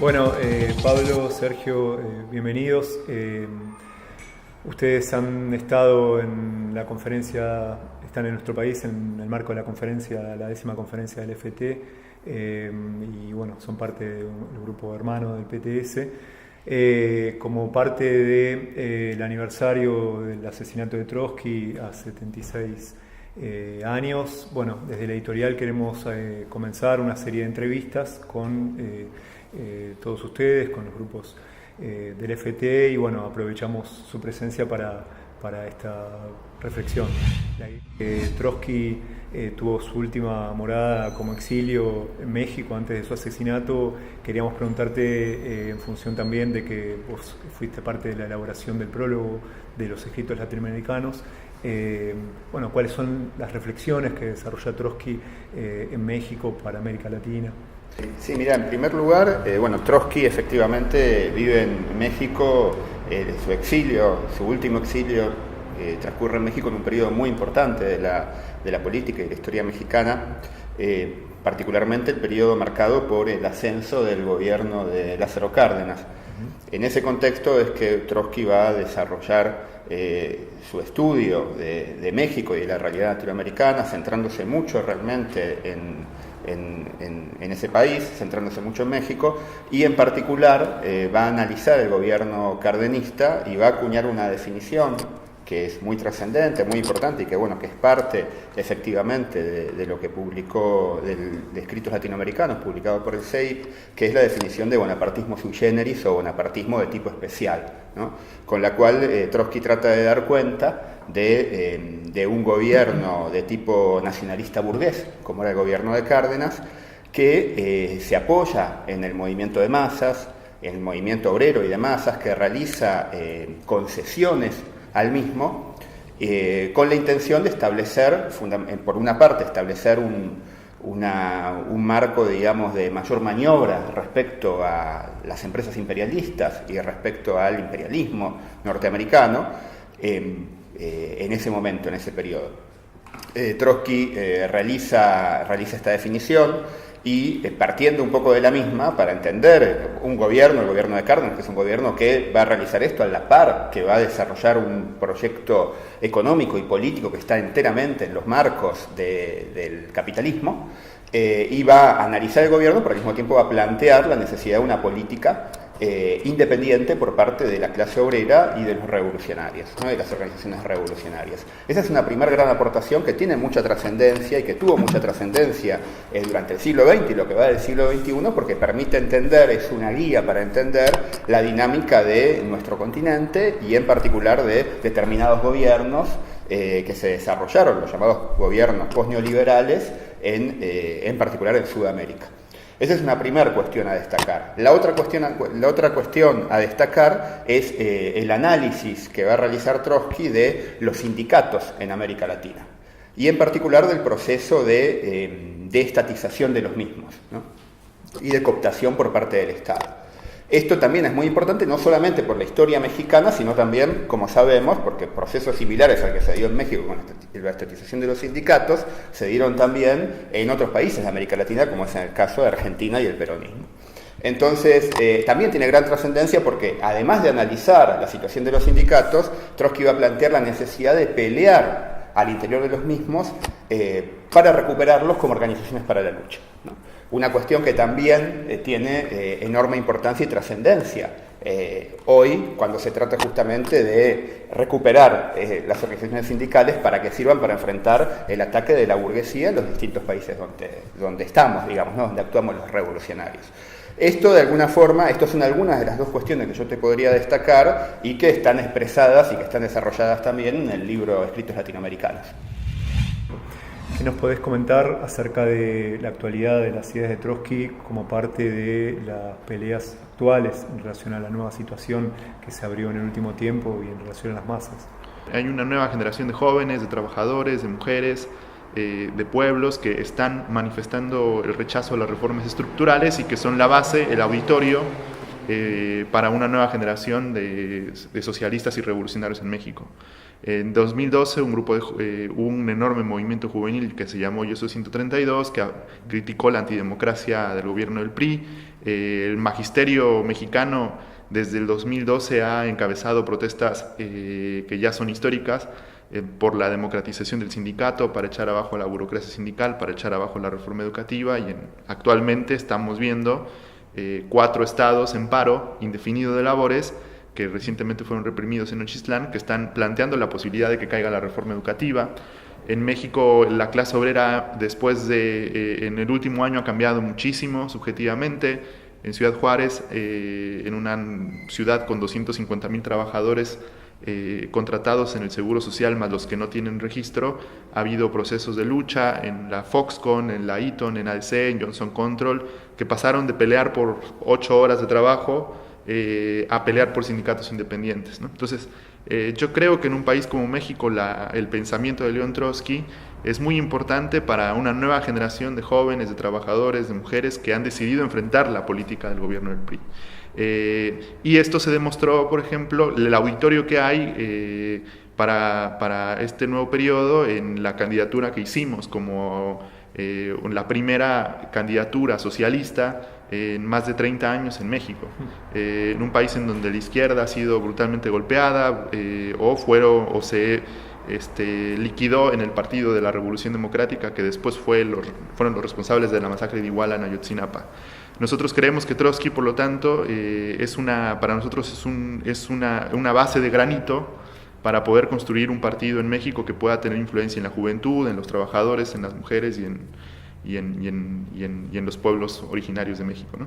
Bueno, Pablo, Sergio, bienvenidos. Ustedes han estado en la conferencia, están en nuestro país en el marco de la conferencia, la 10ª conferencia del FT, y bueno, son parte del grupo hermano del PTS. Como parte del aniversario del asesinato de Trotsky a 76 años, bueno, desde la editorial queremos comenzar una serie de entrevistas con todos ustedes, con los grupos del FT, y bueno, aprovechamos su presencia para esta reflexión. Trotsky tuvo su última morada como exilio en México antes de su asesinato. Queríamos preguntarte, en función también de que vos fuiste parte de la elaboración del prólogo de los escritos latinoamericanos, bueno, ¿cuáles son las reflexiones que desarrolla Trotsky en México para América Latina? Sí, mira, en primer lugar, Trotsky efectivamente vive en México. Su exilio, su último exilio, transcurre en México en un periodo muy importante de la política y de la historia mexicana, particularmente el periodo marcado por el ascenso del gobierno de Lázaro Cárdenas. En ese contexto es que Trotsky va a desarrollar su estudio de México y de la realidad latinoamericana, centrándose mucho realmente en ese país, centrándose mucho en México, y en particular va a analizar el gobierno cardenista y va a acuñar una definición que es muy trascendente, muy importante, y que que es parte efectivamente de lo que publicó, de escritos latinoamericanos publicado por el CEIP, que es la definición de bonapartismo sui generis o bonapartismo de tipo especial, ¿no? Con la cual Trotsky trata de dar cuenta de un gobierno de tipo nacionalista burgués, como era el gobierno de Cárdenas, que se apoya en el movimiento de masas, en el movimiento obrero y de masas, que realiza concesiones al mismo, con la intención de establecer, por una parte, establecer un marco, digamos, de mayor maniobra respecto a las empresas imperialistas y respecto al imperialismo norteamericano en ese momento, en ese periodo. Trotsky realiza esta definición y partiendo un poco de la misma para entender el gobierno de Cárdenas, que es un gobierno que va a realizar esto a la par, que va a desarrollar un proyecto económico y político que está enteramente en los marcos del capitalismo, y va a analizar el gobierno, pero al mismo tiempo va a plantear la necesidad de una política independiente por parte de la clase obrera y de los revolucionarios, ¿no? De las organizaciones revolucionarias. Esa es una primera gran aportación que tiene mucha trascendencia y que tuvo mucha trascendencia durante el siglo XX y lo que va del siglo XXI, porque permite entender, es una guía para entender la dinámica de nuestro continente y en particular de determinados gobiernos que se desarrollaron, los llamados gobiernos postneoliberales, en particular en Sudamérica. Esa es una primera cuestión a destacar. La otra cuestión a destacar es el análisis que va a realizar Trotsky de los sindicatos en América Latina y en particular del proceso de estatización de los mismos, ¿no? Y de cooptación por parte del Estado. Esto también es muy importante, no solamente por la historia mexicana, sino también, como sabemos, porque procesos similares al que se dio en México con la estatización de los sindicatos, se dieron también en otros países de América Latina, como es en el caso de Argentina y el peronismo. Entonces, también tiene gran trascendencia porque, además de analizar la situación de los sindicatos, Trotsky va a plantear la necesidad de pelear al interior de los mismos para recuperarlos como organizaciones para la lucha, ¿no? Una cuestión que también tiene enorme importancia y trascendencia hoy, cuando se trata justamente de recuperar las organizaciones sindicales para que sirvan para enfrentar el ataque de la burguesía en los distintos países donde estamos, digamos, ¿no? Donde actuamos los revolucionarios. Esto, de alguna forma, estas son algunas de las dos cuestiones que yo te podría destacar y que están expresadas y que están desarrolladas también en el libro Escritos Latinoamericanos. ¿Qué nos podés comentar acerca de la actualidad de las ideas de Trotsky como parte de las peleas actuales en relación a la nueva situación que se abrió en el último tiempo y en relación a las masas? Hay una nueva generación de jóvenes, de trabajadores, de mujeres, de pueblos que están manifestando el rechazo a las reformas estructurales y que son la base, el auditorio para una nueva generación de socialistas y revolucionarios en México. En 2012 hubo un enorme movimiento juvenil que se llamó Yo Soy 132, que criticó la antidemocracia del gobierno del PRI. El magisterio mexicano desde el 2012 ha encabezado protestas que ya son históricas por la democratización del sindicato, para echar abajo la burocracia sindical, para echar abajo la reforma educativa, y actualmente estamos viendo 4 estados en paro indefinido de labores que recientemente fueron reprimidos en Nochistlán, que están planteando la posibilidad de que caiga la reforma educativa. En México la clase obrera en el último año ha cambiado muchísimo subjetivamente. En Ciudad Juárez, en una ciudad con 250,000 trabajadores contratados en el Seguro Social, más los que no tienen registro, ha habido procesos de lucha en la Foxconn, en la Eaton, en ADC, en Johnson Control, que pasaron de pelear por 8 horas de trabajo a pelear por sindicatos independientes, ¿no? Entonces, yo creo que en un país como México el pensamiento de León Trotsky es muy importante para una nueva generación de jóvenes, de trabajadores, de mujeres que han decidido enfrentar la política del gobierno del PRI. Y esto se demostró, por ejemplo, el auditorio que hay para este nuevo periodo en la candidatura que hicimos como la primera candidatura socialista en más de 30 años en México, en un país en donde la izquierda ha sido brutalmente golpeada o se liquidó en el Partido de la Revolución Democrática, que después fueron los responsables de la masacre de Iguala en Ayotzinapa. Nosotros creemos que Trotsky, por lo tanto, para nosotros es una base de granito para poder construir un partido en México que pueda tener influencia en la juventud, en los trabajadores, en las mujeres y en los pueblos originarios de México, ¿no?